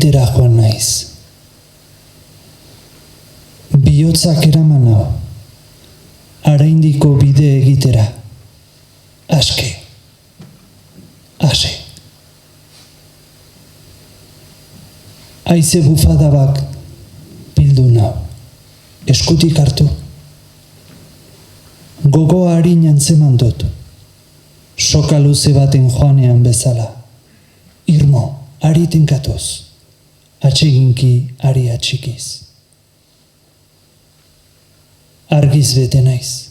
egitera joan naiz. Bihotzak eraman hau, araindiko bide egitera. Aske, ase. Haize bufadabak bildu nau, eskutik hartu. Gogoa harin antzeman dut, soka luze baten joanean bezala. Irmo, ari tenkatuz, atseginki ari atxikiz. Argiz bete naiz,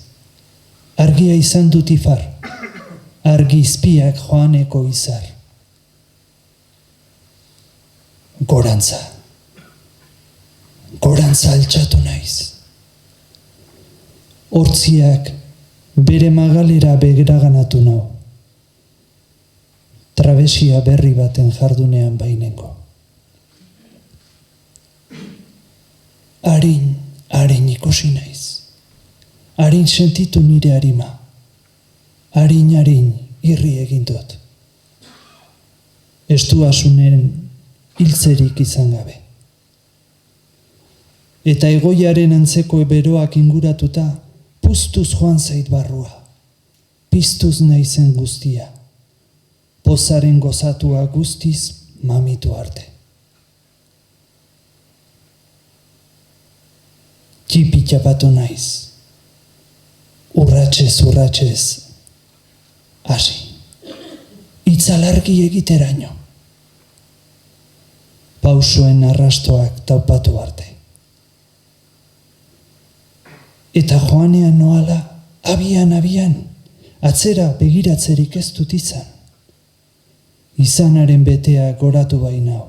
argia izan dut ifar, argi izpiak joaneko izar. Gorantza altxatu naiz. Hortziak bere magalera begiraganatu nau. Trabesia berri baten jardunean bainengo. Harin ikusi naiz. Harin sentitu nire harima. Harin irri egin dut. Estuasunen hiltzerik izan gabe. Eta egoiaren antzeko beroak inguratuta, puztuz joan zait barrua. Piztuz naizen guztia. Pozaren gozatua guztiz mamitu arte. Txipi txapatu naiz. Urratxez, hasi. Itzalargi egiteraino. Pausoen arrastoak taupatu arte. Eta joanean noala, abian, atzera begiratzerik ez dut izan. Izanaren betea goratu bainau.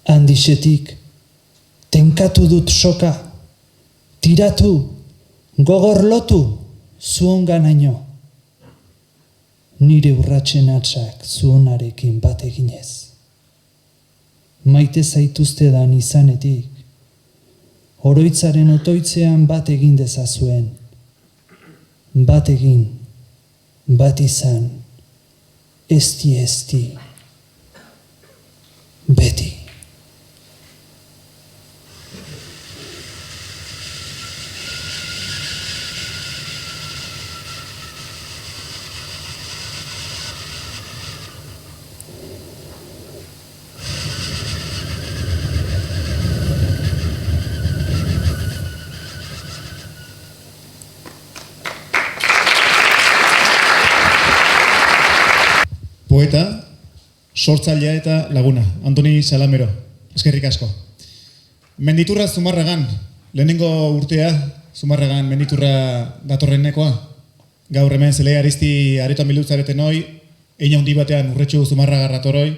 Handisetik, tenkatu dut soka, tiratu, gogorlotu, zuonganaino. Nire urratsen atsak zuonarekin bat eginez. Maite zaituztedan izanetik, oroitzaren otoitzean bat egin dezazuen. Bat egin, bat izan, esti, beti. Poeta, sortzailea eta laguna, Antoni Salamero, eskerrik asko. Menditurra Zumarragan, lehenengo urtea Zumarragan menditurra datorrenekoa. Gaur hemen zelea arizti aretan bildutzareten hoi, eina handi batean urretxu Zumarragarra toroi,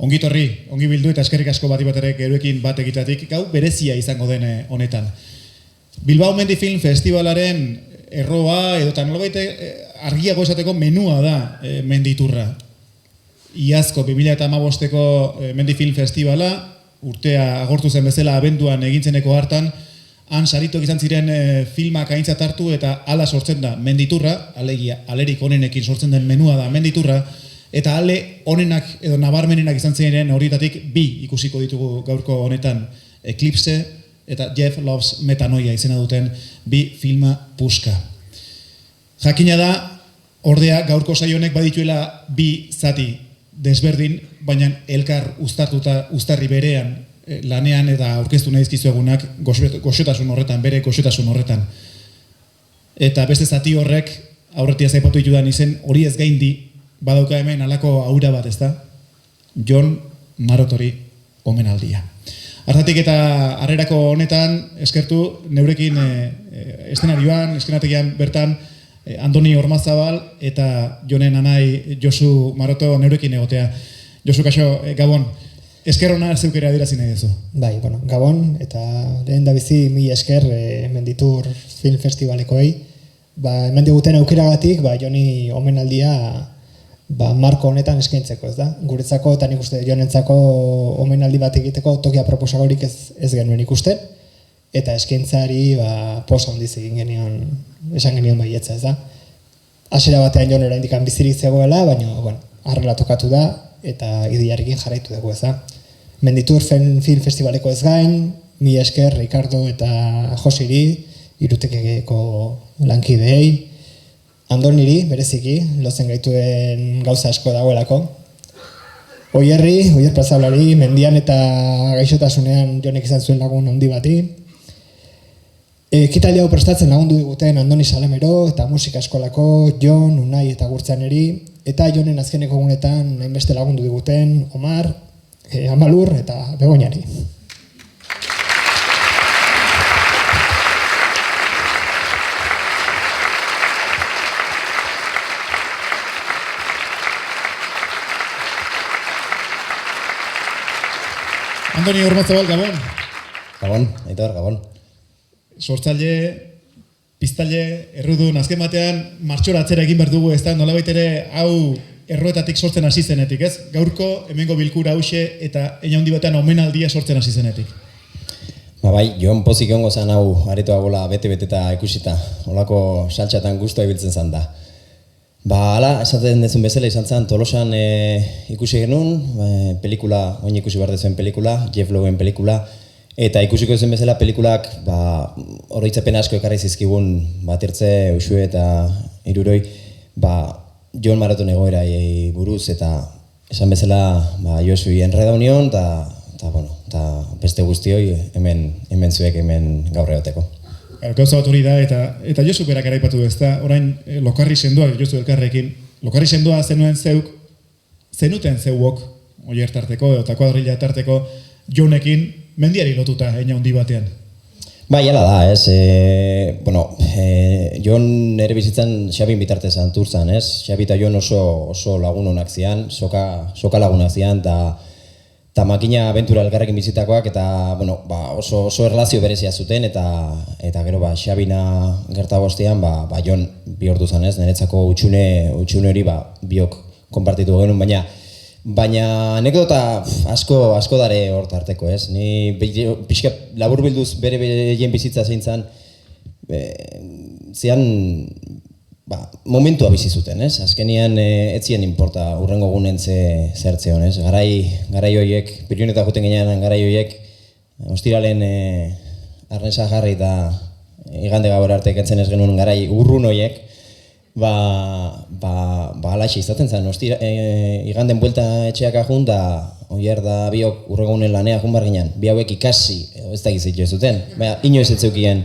ongi bildu eta eskerrik asko bati baterek eruekin bat egitatik, gau berezia izango den honetan. Bilbao Mendi Film Festivalaren erroa edo nolabait argiago esateko menua da menditurra. Iazko 2015ko Mendi Film Festivala, urtea agortu zen bezala abenduan egintzeneko hartan, han saritok izan ziren filmak aintzat hartu eta hala sortzen da menditurra, alegia alerik onenekin sortzen den menua da menditurra, eta ale onenak edo nabarmenenak izan ziren horietatik bi ikusiko ditugu gaurko honetan, Eclipse eta Jeff Loves Metanoia izena duten bi filma puska. Jakina da, ordea gaurko saio honek badituela bi zati desberdin, baina elkar uztarri berean lanean eta aurkeztu nahi dizkizuegunak goxotasun horretan, bere goxotasun horretan. Eta beste zati horrek, aurretiaz aipatu ditudan izen, hori ez gaindi, badauka hemen halako aura bat, ezta? Jon Marotori omenaldia. Hartatik eta harrerako honetan, eskertu, neurekin eszenarioan, eskenategian bertan, Andoni Ormazabal eta Jonen anai Josu Maroto neurekin egotea. Josu, kaixo, Gabon, esker hona zeukera adirazi nahi duzu. Bai, Gabon, eta lehen da bizi mila esker Menditur Film Festivalekoei. Hemen diguten aukeragatik, Joni omenaldia marko honetan eskaintzeko, ez da? Guretzako eta nik uste Jonentzako omenaldi bat egiteko tokia proposagorik ez genuen ikusten. Eta eskaintzari posa handiz egin esan genion baietza, ez da? Hasiera batean Jon oraindik bizirik zegoela, baina, arrela tokatu da, eta idearekin jarraitu dugu ez da. Menditur Film Festivaleko ez gain, mila esker Ricardo eta Josiri, Irutekeko lankideei, Andoniri, bereziki, lotzen gaituen gauza asko dagoelako. Oier Plazaolari, mendian eta gaixotasunean Jonek izan zuen lagun handi bati. Ekitaldi hau prestatzen lagundu diguten Andoni Salamero eta musika eskolako Jon, Unai eta Gurtzaneri, eta Jonen azkeneko egunetan hainbeste lagundu diguten Omar, Amalur eta Begoñari. Andoni Ormazabal, Gabon. Gabon, Aitor, Gabon. Sortzaile, piztaile, errudun, azken batean martxora atzera egin behar dugu, ez da, nolabait ere hau erroetatik sortzen hasi zenetik, ez? Gaurko, hemengo bilkura hause eta handi batean omenaldia sortzen hasi zenetik. Bai, Jon pozik ongo zan hau aretoa gola bete-beteta ikusita, holako saltxatan guztua ibiltzen zan da. Hala, esaten dezun bezala izan zen, Tolosan ikusi genuen, pelikula, oin ikusi behar dezuen pelikula, Jeff Lowen pelikula, eta ikusiko dezuen bezala pelikulak oroitzapen asko ekarri zizkigun Batertze, Uxue eta Iruroi, Jon Maraton egoeraiei buruz, eta esan bezala Josui enreda union, eta beste guztioi hemen zuek hemen gaur egoteko. Gauza bat hori da, eta Josu berak eraipatu du, ez da, orain lokarri sendoak Josu elkarrekin, lokarri sendoa zenuten zeuok, Oier tarteko eta kuadrilla tarteko Jonekin mendiari lotuta handi batean. Hala da, ez, Jon ere bizitzan Xabin bitartez anturzan, ez, Xabi eta Jon oso lagun honak zian, soka lagunak zian, eta makina abentura elkarrekin bizitakoak, eta oso erlazio berezia zuten, eta gero Xabina gertago ostean, Jon bihurtu zen, ez, niretzako utxune hori biok konpartitu genuen, baina anekdota asko dare hor tarteko, ez, ni pixka labur bilduz bere bizitza zein zan, zian momentua bizi zuten, ez? Azkenian ez zien inporta urrengo gunen zertze honez. Garai horiek, Pirioneta juten ginean garai horiek, ostiralen arnesa jarri eta igande gaur arte kentzen ez genuen garai urrun horiek, alaxe izaten zen, iganden buelta etxeak ajun, da Oier da biok urrengo gunen lanea ajun bar ginen, bi hauek ikasi, ez da gizit jo zuten, inoiz ez zeukien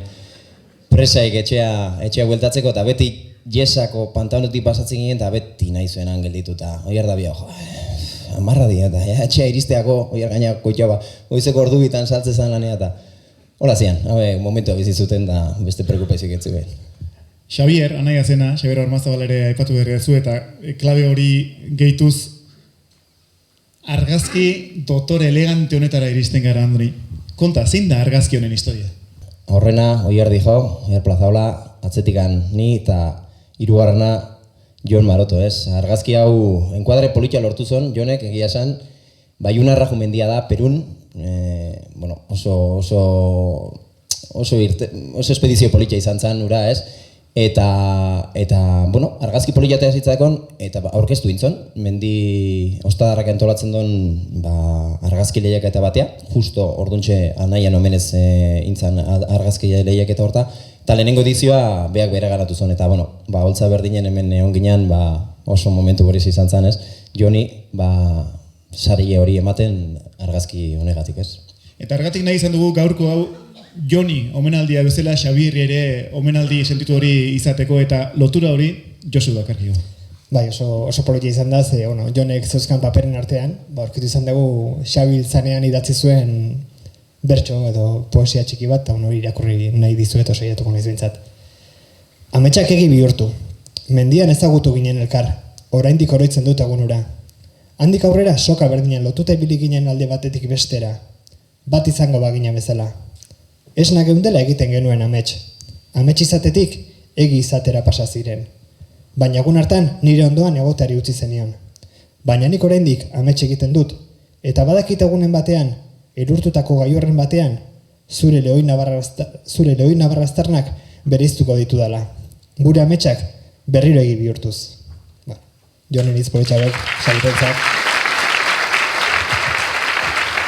presaik etxea bueltatzeko, eta beti Jesako pantalonetik pasatzen ginen eta beti nahi zuen angeldituta. Oier da bio, amarra dira eta etxea iristeako, Oier gainak koitxoa, goizeko ordu bitan saltzen zen lanea eta hola zian, momentua bizizuten da beste preokupaizik ez zuen. Xabier, anaia zena, Xabier Ormazabal ere aipatu berri zu eta klabe hori gehituz argazki dotore elegante honetara iristen gara, Andoni. Konta, zein da argazki honen historia? Horrena, Oier dijo, Oier Plazaola, atzetikan ni eta hirugarrena Jon Maroto, ez? Argazki hau enkuadre politia lortu zon, Jonek egia esan, Baiunarra mendia da, Perun, oso espedizio politia izan zen, ura, ez? Eta argazki politia zitzakon, eta aurkeztu dintzon, mendi ostadarrak antolatzen duen argazki lehiak eta batea, justo orduntxe anaian omenez intzan argazki lehiak eta horta, eta lehenengo edizioa beak bere garatu zuen, eta holtza berdinen hemen egon ginean oso momentu boriz izan zen, ez? Joni, sarie hori ematen argazki honegatik, ez? Eta argatik nahi izan dugu gaurko hau Joni omenaldia bezala Xabir ere omenaldi sentitu hori izateko eta lotura hori Josu dakarkio. Bai, oso politia izan da, Jonek zeuzkan paperen artean, aurkitu izan dugu Xabil zanean idatzi zuen bertso edo poesia txiki bat, eta hori irakurri nahi dizuet oso saiatuko naiz behintzat. Ametsak egi bihurtu. Mendian ezagutu ginen elkar, oraindik oroitzen dut egunura. Handik aurrera soka berdinen lotuta ibili ginen alde batetik bestera. Bat izango bagina bezala. Esna geundela egiten genuen amets. Amets izatetik egi izatera pasa ziren. Baina egun hartan nire ondoan egoteari utzi zenion. Baina nik oraindik amets egiten dut, eta badakit egunen batean, erurtutako gaiorren batean, zure lehoi nabarraztarnak bereiztuko ditu dela. Gure ametsak berriro egi bihurtuz. Jonen hitz politxabek, salitentzat.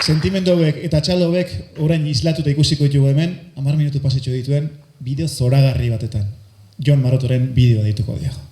Sentimendu hauek eta txalo hauek orain islatuta ikusiko ditugu hemen, 10 minutu pasitxo dituen bideo zoragarri batetan. Jon Marotoren bideoa dituko diago.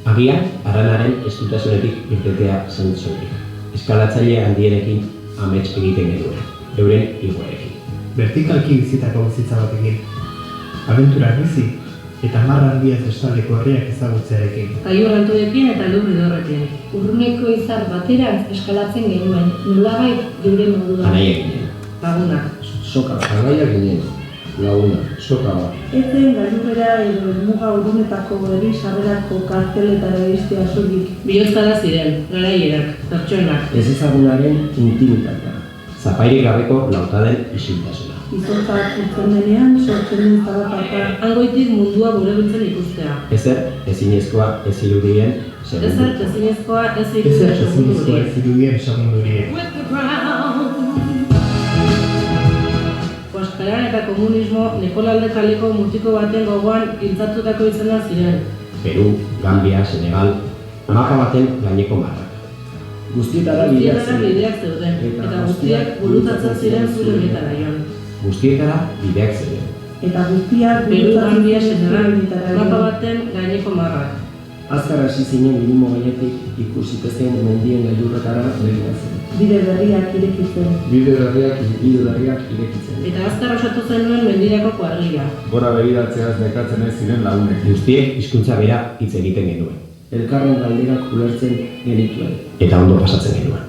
Agian, Aranaren estutasunetik irtetea zen soilik. Eskalatzaile handienekin amets egiten genuen, euren igoarekin. Vertikalki bizitako bizitza batekin. Abenturak bizi eta marra handiaz estaldeko herriak ezagutzearekin. Gailur altuekin eta lur idorrekin. Urruneko izar baterantz eskalatzen genuen, nolabait geure moduan. Anaiak ginen. Lagunak. Soka. Anaiak ginen. Lagunak. Soka bat. Ezen gailurrera edo muga urrunetako eri sarrerako karteletara iristea soilik. Bihotzara ziren, garaierak, pertsonak. Ez ezagunaren intimitatea. Zapairik gabeko lautaden isiltasuna. Izortzak urtzen denean, sortzen den zarapaka. Hangoitik mundua gurebiltzen ikustea. Ezer ezinezkoa ez irudien Ezer ezinezkoa ez Ezer ezinezkoa ez irudien segundurie. Oaskaran eta komunismo Nekolalde kaleko mutiko baten gogoan hiltzatutako izena ziren. Peru, Gambia, Senegal, mapa baten gaineko marrak. Guztietara bideak zeuden, eta guztiak gurutzatzen ziren zure metaraion. Guztietara bideak zeuden. Eta guztiak Peru, Gambia, Senegal, Senegal, mapa baten gaineko marrak. Azkar hasi zinen minimo gainetik ikusitezen mendien gailurretara begiratzen. bide berriak irekitzen. Bide berriak irekitzen. Eta azkar osatu zenuen mendirako kuadrilla. Gora begiratzeaz nekatzen ez ziren lagunek. Guztiek hizkuntza bera hitz egiten genuen. Elkarren galderak ulertzen genituen. Eta ondo pasatzen genuen.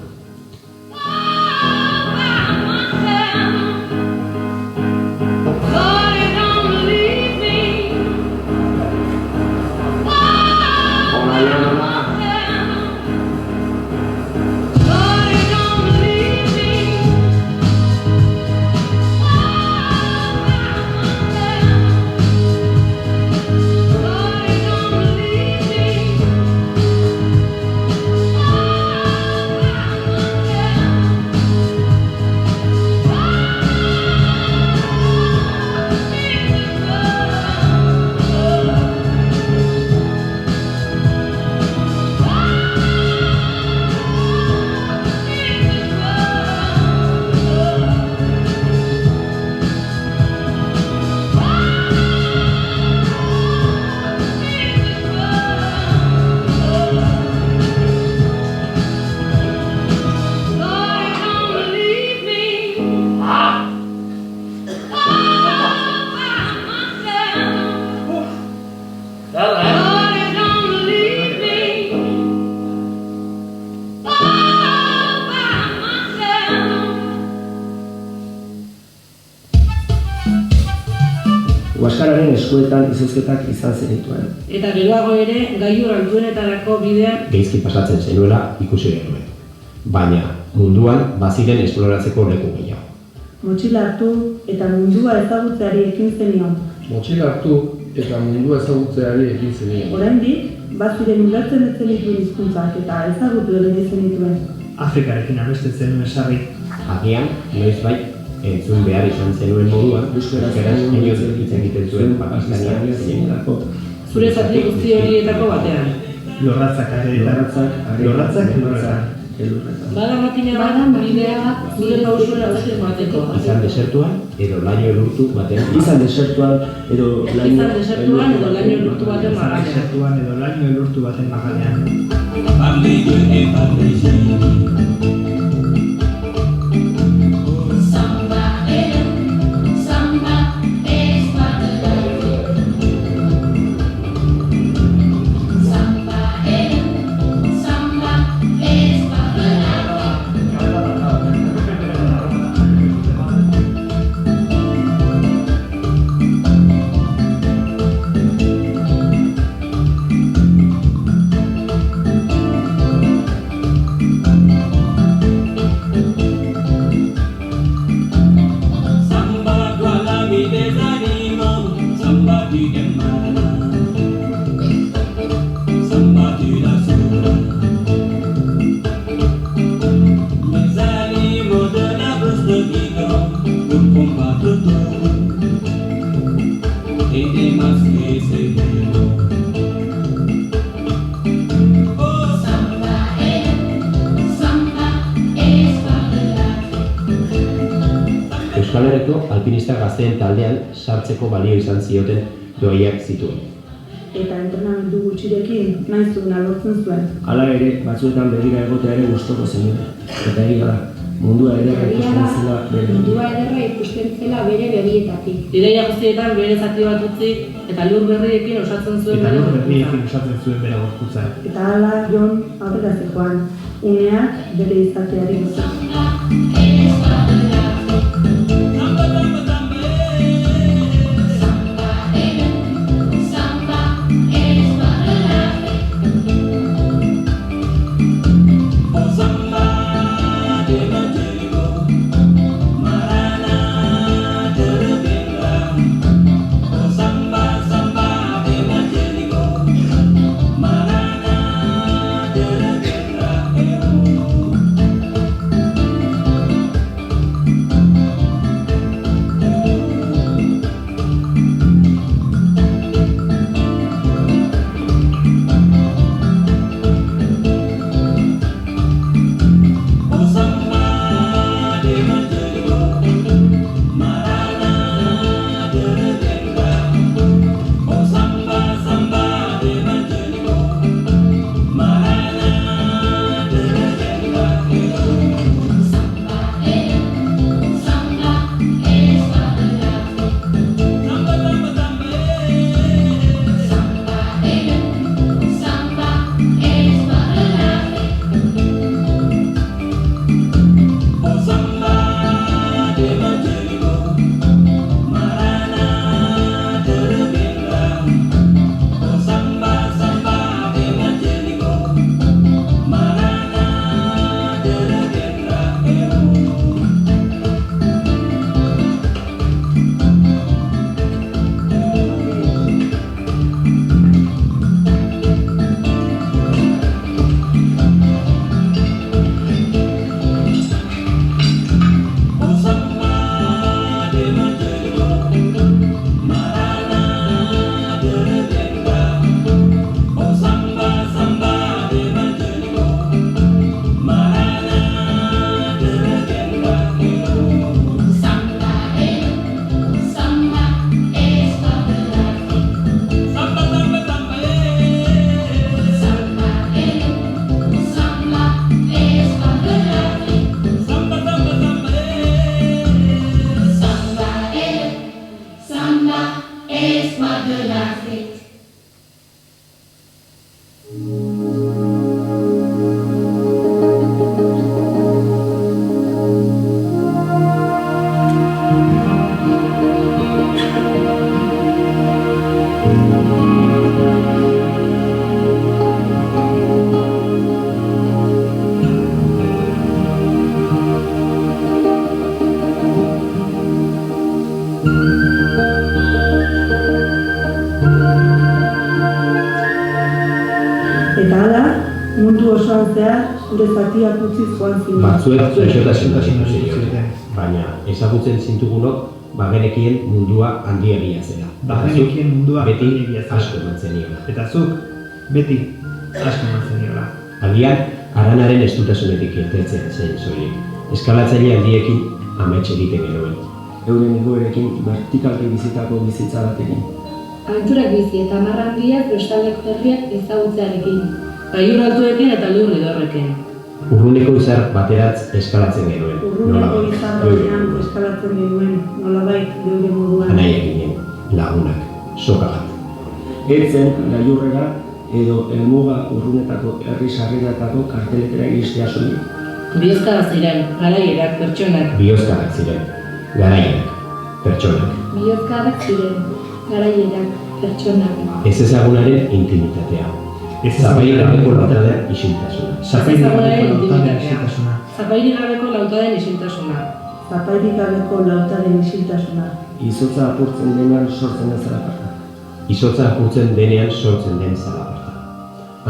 Huaskararen eskuetan izozketak izan zenituen. Eta geroago ere, gailur altuenetarako bidean Geizki pasatzen zenuela ikusi genuen. Baina munduan baziren esploratzeko leku gehiago. Motxila hartu eta mundua ezagutzeari ekin zenion. Motxila hartu eta mundua ezagutzeari ekin zenion. Oraindik, baziren ulertzen ez zenituen hizkuntzak eta ezagutu ere zenituen. Afrikarekin abesten nuen sarri. Agian, noizbait, entzun behar izan zenuen moduan, euskaraz inoiz hitz egiten zuen Pakistania zenetarako. zure zati guzti horietako batean. Lorratzak lorratzak. Bada makina bat, bidea bat, zure pausura hausia emateko. Izan desertuan edo laino elurtu baten. Izan desertuan edo laino elurtu baten maganean. Desertuan edo laino elurtu baten maganean. Euskal Herriko alpinista gazteen taldean sartzeko balio izan zioten doaiak zituen. Eta entrenamendu gutxirekin nahi zuena lortzen zuen. Hala ere, batzuetan begira egotea ere gustoko zenuen. Eta egia da, mundua ederra ikusten zela bere. Mundua ederra ikusten zela bere begietatik. Ideia guztietan bere zati bat utzi eta lur berriekin osatzen zuen bere gorputza. Eta hala Jon aurrera zegoan, uneak bere izateari dut. Eta hala, mundu osoan zehar, zure zatiak utziz joan ziren. Batzuek gaixotasuna zituzten, baina ezagutzen zintugunok bagenekien mundua handiegia zela. Bagenekien mundua handiegia zela. Asko mantzeniela. Eta zuk, beti asko mantzeniela. Agian, aranaren estutasunetik irtetzen zen soilik. Eskalatzaile handiekin amets egiten genuen. Euren egoerekin vertikalki bizitako bizitza batekin. Abenturak bizi eta marra handiak bestaldeko herriak ezagutzearekin. Gailur altuekin eta lur lidorrekin. Urruneko izar bateratz eskalatzen genuen. Urruneko izar batean eskalatzen genuen, nolabait geure moduan. Anaia ginen, lagunak, soka bat. Etzen gailurrera edo helmuga urrunetako herri sarreratako karteletera iristea soilik. Bihozkadak ziren, garaierak, pertsonak. Bihozkadak ziren, garaierak, pertsonak. Bihozkadak ziren, garaierak, pertsonak. Ez ezagunaren intimitatea. Zapairik gabeko lautaden isiltasuna. Zapairik gabeko lautaden isiltasuna. Zapairik gabeko lautaden isiltasuna. Izotza apurtzen denean sortzen ez zelakarta. Izotza apurtzen denean sortzen den zalaparta.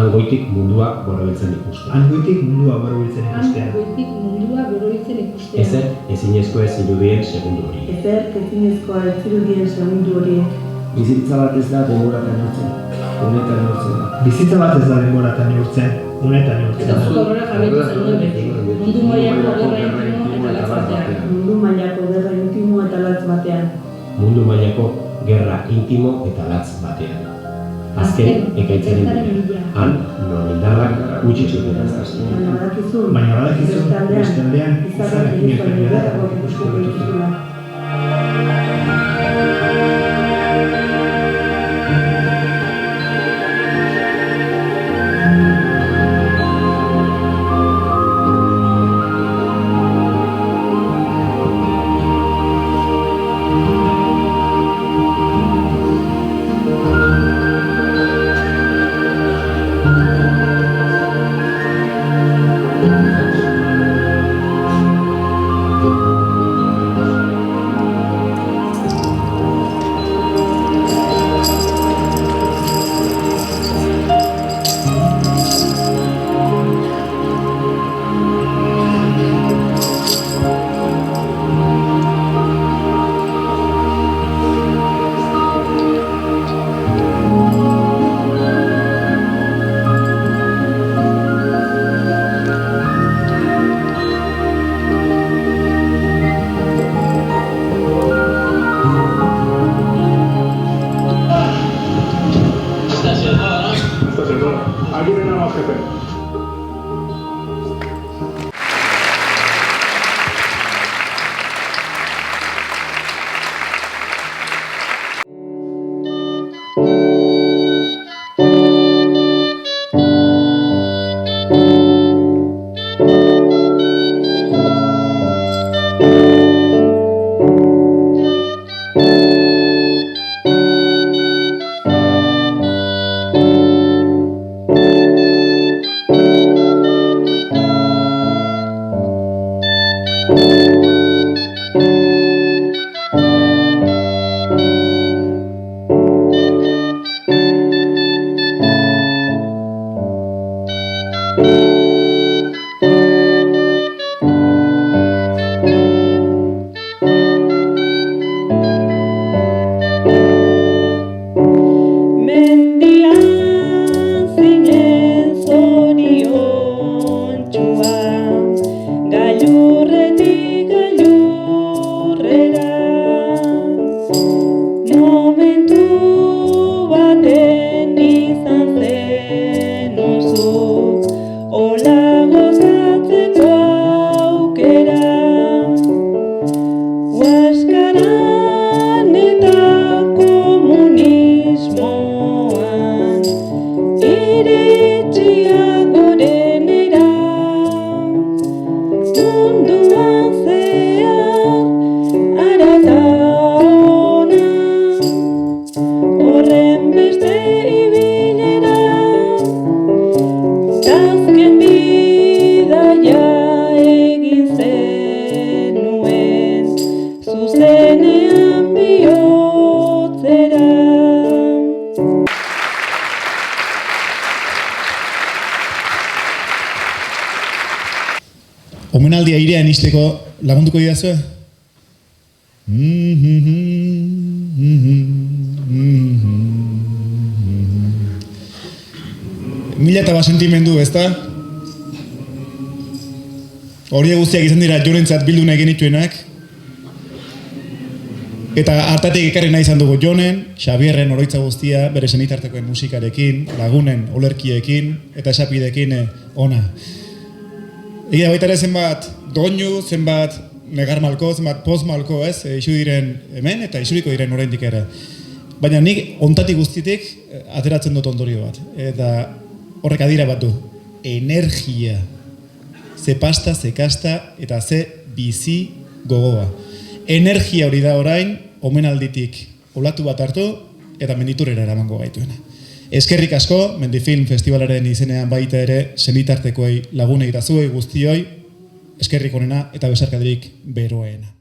Hangoitik mundua borobiltzen ikustea. Hangoitik mundua borobiltzen ikustea. Hangoitik mundua borobiltzen ikustea. Ezer ezinezkoa ez zirudien segundu hori. Ezer ezinezkoa ez zirudien segundu horiek. Bizitza bat ez da denboratan neurtzen, unetan neurtzen da. Bizitza bat ez da denboratan neurtzen, unetan neurtzen Eta da. zuk horrela jarraitu zenuen beti. Mundu mailako gerra intimo eta latz batean. Mundu mailako gerra intimo eta latz batean. Mundu mailako gerra intimo eta latz batean. Azken ekaitzaren bila. Han, non indarrak gutxitxik eta zazten. Baina badakizu, beste aldean, izarrak inoizko ederrako ikusten dituzula. Omenaldia irean izteko lagunduko didazue? Mila eta bat sentimendu, ezta? Hori guztiak izan dira Jonentzat bildu nahi genituenak. Eta hartatik ekarri nahi izan dugu Jonen, Xabierren oroitza guztia, bere senitartekoen musikarekin, lagunen olerkiekin eta esapidekin ona. Egia baita ere zenbat doinu, zenbat negarmalko, zenbat postmalko, ez? Isu diren hemen eta isuriko diren oraindik ere. Baina nik ontatik guztitik ateratzen dut ondorio bat. Eta horrek adira bat du. Energia. Ze pasta, ze kasta eta ze bizi gogoa. Energia hori da orain, omenalditik olatu bat hartu eta Menditurrera eramango gaituena. Eskerrik asko, Mendifilm Festivalaren izenean baita ere senitartekoei lagunei eta zuei guztioi, eskerrik onena eta besarkadirik beroena.